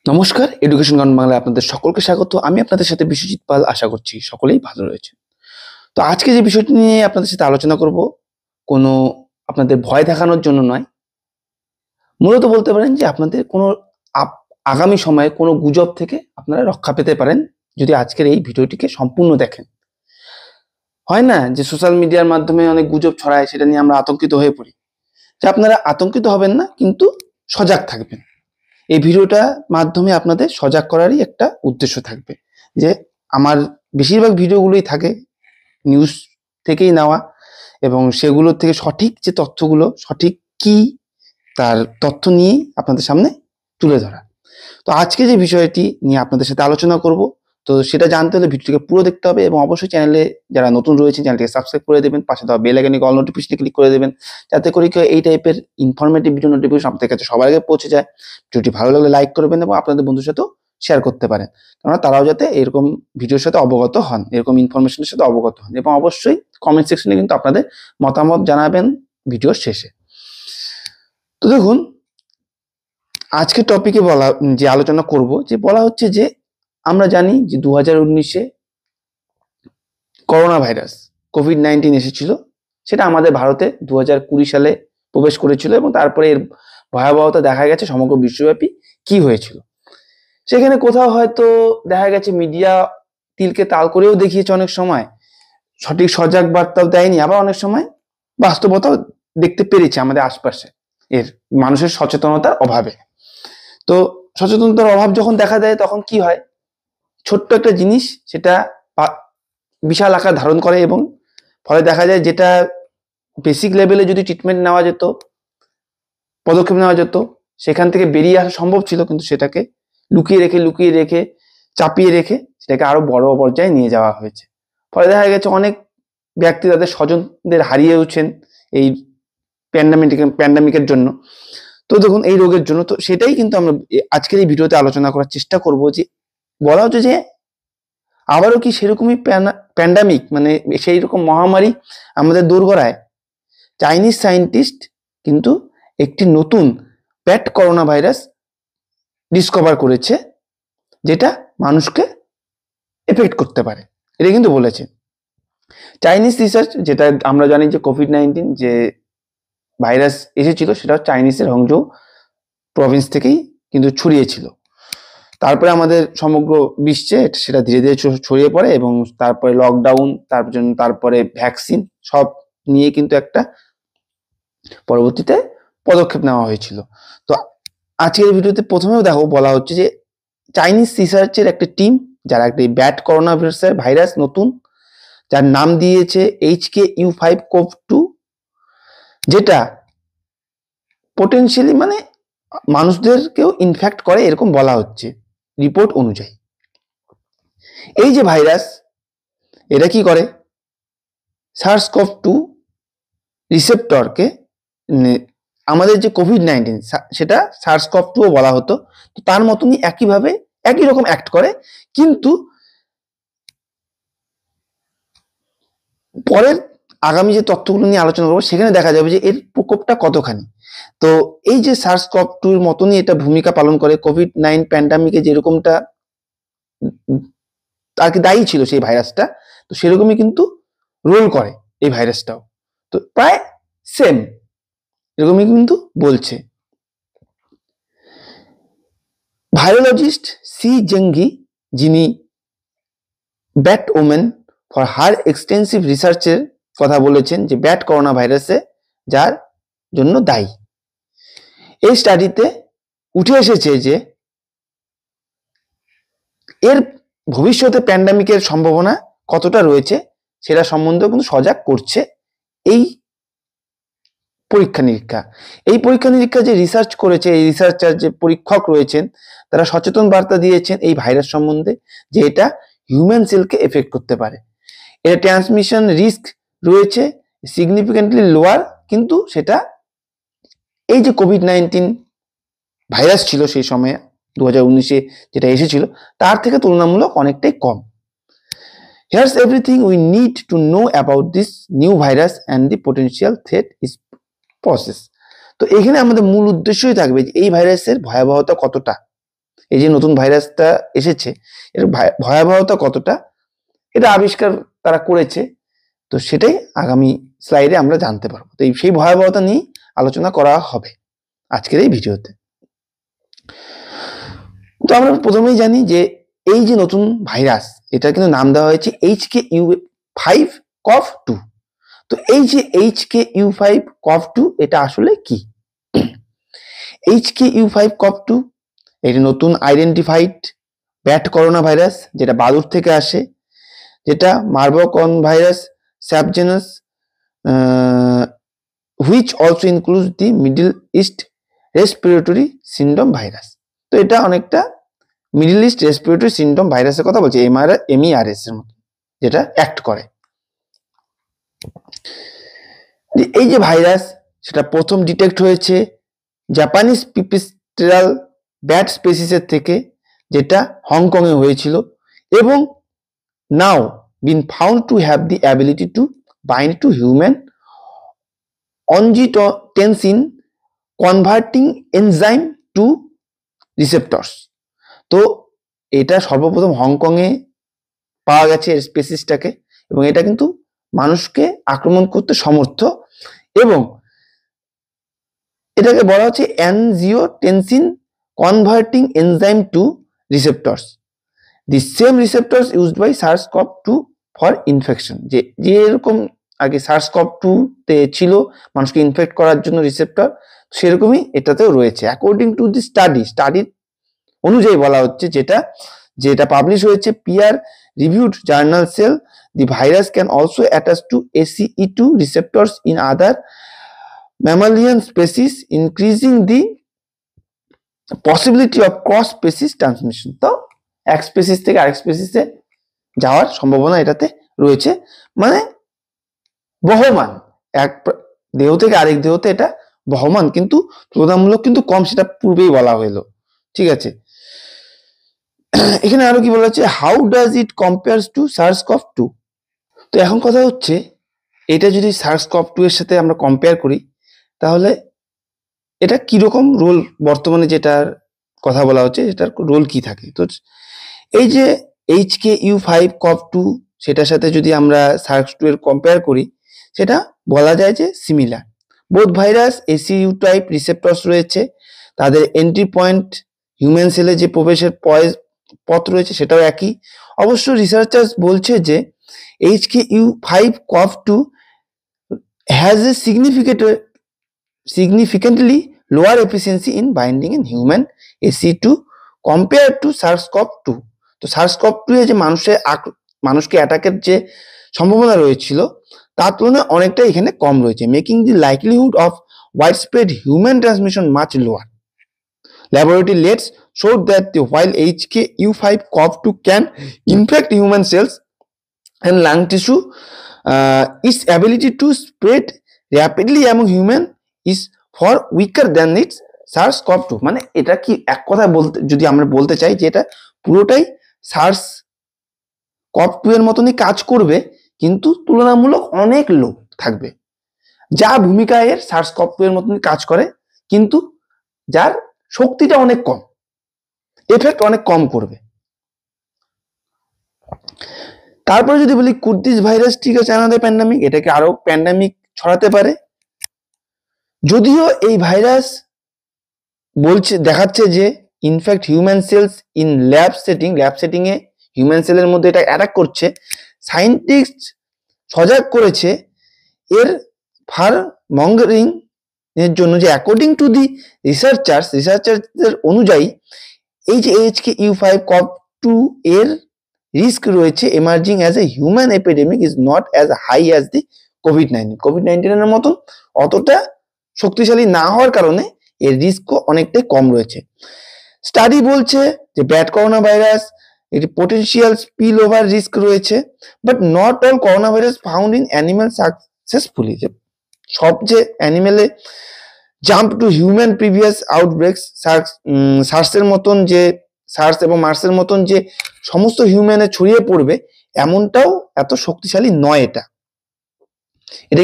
নমস্কার, এডুকেশন গান বাংলায় আপনাদের সকলকে স্বাগত। আমি আপনাদের সাথে বিশ্বজিৎ পাল। আশা করছি সকলেই ভালো রয়েছে। তো আজকে যে বিষয়টি নিয়ে আপনাদের সাথে আলোচনা করব, কোনো আপনাদের ভয় দেখানোর জন্য নয়, মূলত বলতে পারেন যে আপনাদের কোনো আগামী সময়ে কোনো গুজব থেকে আপনারা রক্ষা পেতে পারেন যদি আজকের এই ভিডিওটিকে সম্পূর্ণ দেখেন। হয় না যে সোশ্যাল মিডিয়ার মাধ্যমে অনেক গুজব ছড়ায়, সেটা নিয়ে আমরা আতঙ্কিত হয়ে পড়ি। যে আপনারা আতঙ্কিত হবেন না, কিন্তু সজাগ থাকবেন। এই ভিডিওটার মাধ্যমে আপনাদের সজাগ করারই একটা উদ্দেশ্য থাকবে। যে আমার বেশিরভাগ ভিডিওগুলোই থাকে নিউজ থেকেই নেওয়া, এবং সেগুলোর থেকে সঠিক যে তথ্যগুলো, সঠিক কি তার তথ্য নিয়েই আপনাদের সামনে তুলে ধরা। তো আজকে যে বিষয়টি নিয়ে আপনাদের সাথে আলোচনা করব, তো সেটা জানতে হলে ভিডিওটিকে পুরো দেখতে হবে, এবং অবশ্যই চ্যানেলে যারা নতুন রয়েছে চ্যানেলটিকে সাবস্ক্রাইব করে দেবেন, পাশে দেওয়া বেল আইকনে অল নোটিফিকেশনে ক্লিক করে দেবেন, যাতে করে কেউ এই টাইপের ইনফরমেটিভ ভিডিও নোটিফিকেশন আপনাদের কাছে সবার আগে পৌঁছে যায়। ভিডিওটি ভালো লাগলে লাইক করবেন এবং আপনাদের বন্ধুর সাথেও শেয়ার করতে পারেন, কেননা তারাও যাতে এরকম ভিডিওর সাথে অবগত হন, এরকম ইনফরমেশনের সাথে অবগত হন। এবং অবশ্যই কমেন্ট সেকশনে কিন্তু আপনাদের মতামত জানাবেন ভিডিওর শেষে। তো দেখুন, আজকে টপিকে যে আলোচনা করব, যে বলা হচ্ছে যে আমরা জানি যে 2019-এ করোনা ভাইরাস কোভিড-19 এসেছিল। সেটা আমাদের ভারতে 2020 সালে প্রবেশ করেছিল, এবং তারপরে এর ভয়াবহতা দেখা গেছে সমগ্র বিশ্বব্যাপী কি হয়েছিল। সেখানে কোথাও হয়তো দেখা গেছে মিডিয়া তিলকে তাল করেও দেখিয়েছে, অনেক সময় সঠিক সজাগ বার্তাও দেয়নি, আবার অনেক সময় বাস্তবতাও দেখতে পেরেছে আমাদের আশপাশে এর মানুষের সচেতনতার অভাবে। তো সচেতনতার অভাব যখন দেখা দেয়, তখন কি হয়, ছোট্ট একটা জিনিস সেটা বিশাল আকার ধারণ করে, এবং ফলে দেখা যায় যেটা বেসিক লেভেলে যদি ট্রিটমেন্ট নেওয়া যেত, পদক্ষেপ নেওয়া যেত, সেখান থেকে বেরিয়ে আসা সম্ভব ছিল, কিন্তু সেটাকে লুকিয়ে রেখে চাপিয়ে রেখে সেটাকে আরো বড় পর্যায়ে নিয়ে যাওয়া হয়েছে। ফলে দেখা গেছে অনেক ব্যক্তি তাদের স্বজনদের হারিয়েওছেন এই প্যান্ডামিকের জন্য। তো দেখুন, এই রোগের জন্য, তো সেটাই কিন্তু আমরা আজকের এই ভিডিওতে আলোচনা করার চেষ্টা করব। যে বলা হচ্ছে যে আবারও কি সেরকমই প্যান্ডামিক, মানে সেই রকম মহামারী আমাদের দোরগোড়ায়। চাইনিজ সায়েন্টিস্ট কিন্তু একটি নতুন প্যাট করোনা ভাইরাস ডিসকভার করেছে, যেটা মানুষকে এফেক্ট করতে পারে, এটা কিন্তু বলেছে চাইনিজ রিসার্চ। যেটা আমরা জানি যে কোভিড-19 যে ভাইরাস এসেছিল, সেটা চাইনিজের হংজৌ প্রভিন্স থেকেই কিন্তু ছড়িয়েছিল। তারপরে আমাদের সমগ্র বিশ্বে সেটা ধীরে ধীরে ছড়িয়ে পড়ে, এবং তারপরে লকডাউন, তারপরে ভ্যাকসিন, সব নিয়ে কিন্তু একটা পরবর্তীতে পদক্ষেপ নেওয়া হয়েছিল। তো আজকের এই ভিডিওতে প্রথমেও বলা হচ্ছে যে চাইনিজ রিসার্চের একটা টিম, যারা একটি ব্যাট করোনা ভাইরাস নতুন, যার নাম দিয়েছে HKU5CoV2, যেটা পোটেনশিয়ালি মানে মানুষদেরকেও ইনফেক্ট করে, এরকম বলা হচ্ছে রিপোর্ট অনুযায়ী। এই যে ভাইরাস, এটা কি করে, SARS-CoV-2 রিসেপ্টরকে, আমাদের যে কোভিড-19 সেটা SARS-CoV-2 বলা হতো, তো তার মতনই একইভাবে একই রকম অ্যাক্ট করে। কিন্তু পরের আগামী যে তথ্যগুলো নিয়ে আলোচনা করবো, সেখানে দেখা যাবে যে এর প্রকোপটা কতখানি। তো এই যে SARS-CoV-2 এর মতনই এটা ভূমিকা পালন করে, কোভিড-19 প্যান্ডামিকে যেরকমটা আর কি দায়ী ছিল সেই ভাইরাসটা, তো সেরকমই কিন্তু রোল করে এই ভাইরাসটাও। তো প্রায় সেম এরকমই কিন্তু বলছে ভাইরোলজিস্ট সি জেঙ্গি, যিনি bat women for her extensive রিসার্চের কথা বলেছেন, যে ব্যাট করোনা ভাইরাসে যার জন্য দায়ী। এই স্টাডিতে উঠে এসেছে যে এর ভবিষ্যতে প্যান্ডামিকের সম্ভাবনা কতটা রয়েছে, সেটা সম্বন্ধেও কিন্তু সজাগ করছে এই পরীক্ষা নিরীক্ষা যে রিসার্চ করেছে, এই রিসার্চার যে পরীক্ষক রয়েছেন, তারা সচেতন বার্তা দিয়েছেন এই ভাইরাস সম্বন্ধে, যে এটা হিউম্যান সেলকে এফেক্ট করতে পারে। এর ট্রান্সমিশন রিস্ক রয়েছে সিগনিফিকেন্টলি লোয়ার, কিন্তু সেটা এই যে কোভিড-19 ভাইরাস ছিল সেই সময়ে 2019-এ যেটা এসেছিল, তার থেকে তুলনামূলক অনেকটাই কম। Here's everything we need to know about this new virus and the potential threat is poses. তো এখানে আমাদের মূল উদ্দেশ্যই থাকবে যে এই ভাইরাসের ভয়াবহতা কতটা, এই যে নতুন ভাইরাসটা এসেছে এর ভয়াবহতা কতটা এটা আবিষ্কার তারা করেছে, তো সেটাই আগামী স্লাইডে আমরা জানতে পারবো। তো সেই ভয়াবহতা নিয়ে আলোচনা করা হবে আজকের এই ভিডিওতে। তো আমরা প্রথমেই জানি যে এই যে নতুন ভাইরাস এটা কিন্তু নাম দেওয়া হয়েছে HKU5CoV2। তো এই যে HKU5CoV2 এটা আসলে কি? HKU5CoV2 এটি নতুন আইডেন্টিফাইড ব্যাট করোনা ভাইরাস, যেটা বাদুড় থেকে আসে, যেটা Marburg virus subgenus which also includes the Middle East respiratory syndrome virus. তো এটা অনেকটা মিডল ইস্ট রেসপিরেটরি সিন্ড্রোম ভাইরাসের কথা বলছে, MERS এর মতো, যেটা অ্যাক্ট করে। এই যে ভাইরাস সেটা প্রথম ডিটেক্ট হয়েছে জাপানিজ পিপিস্টেরাল ব্যাট স্পেসিসের থেকে, যেটা হংকং এ হয়েছিল, এবং now been found to have the ability to bind to human angiotensin converting enzyme two receptors. তো এটা সর্বপ্রথম হংকং এ পাওয়া গেছে এর স্পেসিসটাকে, এবং এটা কিন্তু মানুষকে আক্রমণ করতে সমর্থ, এবং এটাকে বলা হচ্ছে angiotensin converting enzyme two receptors, the same receptors used by SARS-CoV-2 for infection. যে এরকম আগে SARS-CoV-2 তে ছিল মানুষকে ইনফেক্ট করার জন্য রিসেপ্টর, সেরকমই এটাতেও রয়েছে। অ্যাকর্ডিং টু দি স্টাডির অনুযায়ী বলা হচ্ছে, যেটা পাবলিশ হয়েছে peer reviewed journal Cell, the virus can also attach to ACE2 receptors in other mammalian species, increasing the possibility of cross species transmission। তো এক স্পেসিস থেকে আরেক স্পেসিসে যাওয়ার সম্ভাবনা এটাতে রয়েছে, মানে বহমান, এক দেহ থেকে আরেক দেহতে এটা বহমান, কিন্তু তুলনামূলক কিন্তু কম, সেটা পূর্বেই বলা হলো। ঠিক আছে, এখানে আরো কি বলা হচ্ছে, how does it compares to SARS-CoV-2। তো এখন কথা হচ্ছে, এটা যদি SARS-CoV-2 এর সাথে আমরা কম্পেয়ার করি তাহলে এটা কিরকম রোল, বর্তমানে যেটার কথা বলা হচ্ছে এটার রোল কি থাকে। তো এই যে HKU5CoV2 সেটার সাথে যদি আমরা SARS-2 এর কম্পেয়ার করি, সেটা বলা যায় যে similar. Both virus ACU type receptors রয়েছে, তাদের এন্ট্রি পয়েন্ট হিউম্যান সেলে যে প্রবেশের পথ রয়েছে সেটাও একই। অবশ্য রিসার্চার্স বলছে যে HKU5CoV2 has a significantly lower efficiency in binding in human ACE2 compared to SARS-CoV-2। তো SARS-CoV-2 এ যে মানুষকে অ্যাটাকের যে সম্ভাবনা রয়েছিল তার তুলনায় অনেকটা এখানে কম রয়েছে, making the likelihood of widespread human transmission much lower. Laboratory leads showed that while HKU5CoV2 can infect human cells and lung tissue, its ability to spread rapidly among human is far weaker than its SARS-CoV-2। মানে এটা কি এক কথা বলতে যদি আমরা বলতে চাই যে এটা পুরোটাই SARS-CoV-2 এর মতনই কাজ করবে, কিন্তু তুলনামূলক অনেক লো থাকবে, যা ভূমিকা এর SARS-CoV-2 এর মতনই কাজ করে, কিন্তু যার শক্তিটা অনেক কম, এফেক্ট অনেক কম করবে। তারপরে যদি বলি could this virus trigger another pandemic, এটাকে আরো প্যান্ডামিক ছড়াতে পারে। যদিও এই ভাইরাস দেখাচ্ছে যে in fact human cells in lab setting এ হিউম্যান সেলের মধ্যে এটা অ্যাটাক করছে, সায়েন্টিস্ট সজাগ করেছে এর ফার মঙ্গারিং এর জন্য, যে অ্যাকর্ডিং টু দি রিসার্চারদের অনুযায়ী এই যে HKU5CoV2 এর রিস্ক রয়েছে emerging as a human epidemic is not as high as the COVID এর মতন অতটা শক্তিশালী না হওয়ার কারণে এর রিস্কও অনেকটাই কম রয়েছে। স্টাডি বলছে যে ব্যাট করোনা ভাইরাস এটি পোটেনশিয়াল স্পিল ওভার রিস্ক রয়েছে, but not all corona virus found in animal successfully. সব যে অ্যানিমেলে jump to human previous outbreaks সার্সের মতন, যে সার্স এবং মার্সের মতন যে সমস্ত হিউম্যানে ছড়িয়ে পড়বে এমনটাও এত শক্তিশালী নয় এটা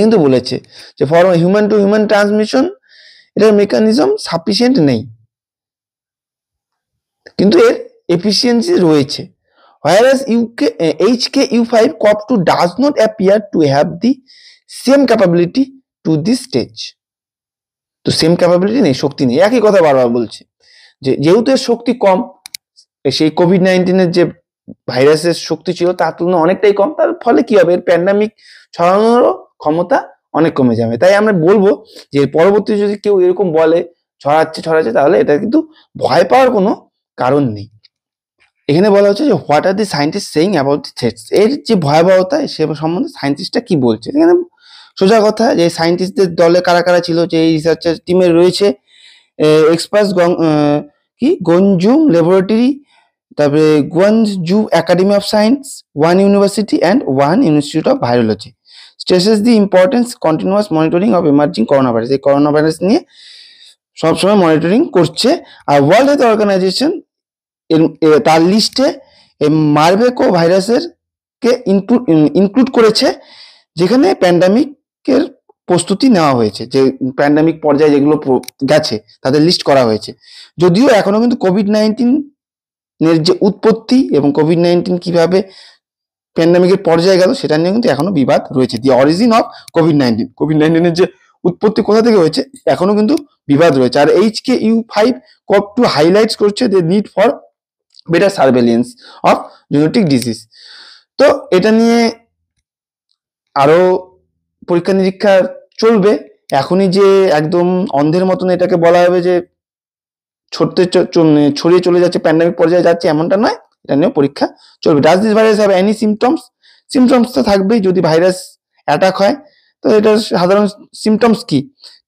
কিন্তু বলেছে যে for human two human transmission এটার মেকানিজম সাফিসিয়েন্ট নেই। কিন্তু এর এফিসিয়েন্সি রয়েছে। whereas HKU5COV2 does not appear to have the same capability to this stage. তো সেম ক্যাপাবিলিটি নেই, শক্তি নেই, একই কথা বারবার বলছে যে যেহেতু এর শক্তি কম, সেই কোভিড-19 যে ভাইরাসের শক্তি ছিল তার তুলনায় অনেকটাই কম, তার ফলে কি হবে, এর প্যান্ডামিক ছড়ানোরও ক্ষমতা অনেক কমে যাবে। তাই আমরা বলবো যে পরবর্তী যদি কেউ এরকম বলে ছড়াচ্ছে তাহলে এটা কিন্তু ভয় পাওয়ার কোনো কারণ নেই। এখানে বলা হচ্ছে যে what are the scientist saying about the threats, এর যে ভয়াবহতা সে সম্বন্ধে সায়েন্টিস্টটা কি বলছে। এখানে সোজা কথা যে সায়েন্টিস্টদের দলে কারা কারা ছিল, যে এই রিসার্চার টিমে রয়েছে এক্সপার্টস গঞ্জুম ল্যাবরেটরি, তারপরে Guangzhou academy of science, Wuhan university and Wuhan institute of virology stresses the importance continuous monitoring of emerging corona virus. এই করোনা ভাইরাস নিয়ে সবসময় মনিটরিং করছে। আর ওয়ার্ল্ড হেলথ অর্গানাইজেশন তার লিস্টে মারবেকো ভাইরাসের কে ইনক্লুড করেছে, যেখানে প্যান্ডামিকের প্রস্তুতি নেওয়া হয়েছে, যে প্যান্ডামিক পর্যায়ে যেগুলো গেছে তাদের লিস্ট করা হয়েছে। যদিও এখনো কিন্তু কোভিড-19 এর যে উৎপত্তি এবং কোভিড-19 কিভাবে প্যান্ডামিকের পর্যায়ে গেল সেটা নিয়ে কিন্তু এখনো বিবাদ রয়েছে। দি অরিজিন অফ কোভিড-19 এর যে উৎপত্তি কোথা থেকে হয়েছে এখনো কিন্তু বিবাদ রয়েছে। আর HKU5COV2 হাইলাইটস করছে the need for better surveillance of genetic disease. তো এটা নিয়ে আরো পরীক্ষা নিরীক্ষা চলবে। এখনই যে একদম অন্ধের মতন এটাকে বলা হবে যে ছড়িয়ে চলে যাচ্ছে, প্যান্ডামিক পর্যায়ে যাচ্ছে, এমনটা নয়, এটা নিয়ে পরীক্ষা চলবে। Does this virus have any symptoms? Symptoms তো থাকবেই, যদি ভাইরাস অ্যাটাক হয়। তো এটার সাধারণ সিমটমস কি?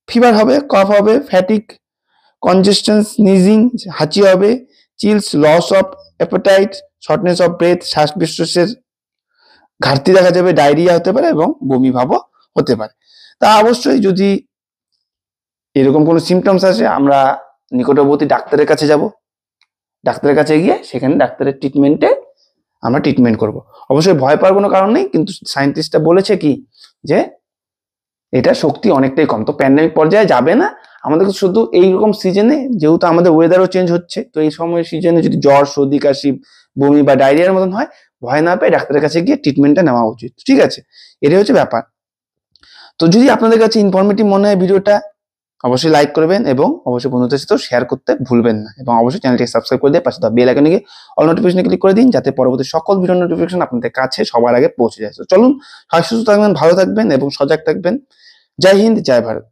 ফিভার হবে, কফ হবে, ফ্যাটিক, কনজেশন, স্নিজিং, হাঁচি হবে, chills, loss of appetite, shortness of breath, শ্বাস প্রশ্বাসের ঘাটতি দেখা যাবে, ডায়রিয়া হতে পারে এবং বমি ভাবও হতে পারে। তা অবশ্যই যদি এরকম কোনো সিমটমস আসে আমরা নিকটবর্তী ডাক্তারের কাছে যাব, ডাক্তারের কাছে গিয়ে সেখানে ডাক্তারের ট্রিটমেন্টে আমরা ট্রিটমেন্ট করব। অবশ্যই ভয় পাওয়ার কোনো কারণ নেই, কিন্তু সায়েন্টিস্টরা বলেছে কি যে এটা শক্তি অনেকটাই কম, তো প্যান্ডামিক পর্যায়ে যাবে না। আমাদেরকে শুধু এইরকম সিজনে, যেহেতু আমাদের ওয়েদারও চেঞ্জ হচ্ছে, তো এই সময় সিজনে যদি জ্বর, সর্দি, কাশি, বমি বা ডায়রিয়ার মতন হয়, ভয় না পেয়ে ডাক্তারের কাছে গিয়ে ট্রিটমেন্টটা নেওয়া উচিত। ঠিক আছে, এটাই হচ্ছে ব্যাপার। তো যদি আপনাদের কাছে ইনফরমেটিভ মনে হয় ভিডিওটা, অবশ্যই লাইক করবেন এবং অবশ্যই বন্ধুদের সাথেও শেয়ার করতে ভুলবেন না, এবং অবশ্যই চ্যানেলটিকে সাবস্ক্রাইব করে দিয়ে পাশে থাকা বেল আইকনে গিয়ে অল নোটিফিকেশনে ক্লিক করে দিন, যাতে পরবর্তী সকল ভিডিও নোটিফিকেশন আপনাদের কাছে সবার আগে পৌঁছে যায়। তো চলুন, সুস্থ থাকবেন, ভালো থাকবেন এবং সজাগ থাকবেন। জয় হিন্দ, জয় ভারত।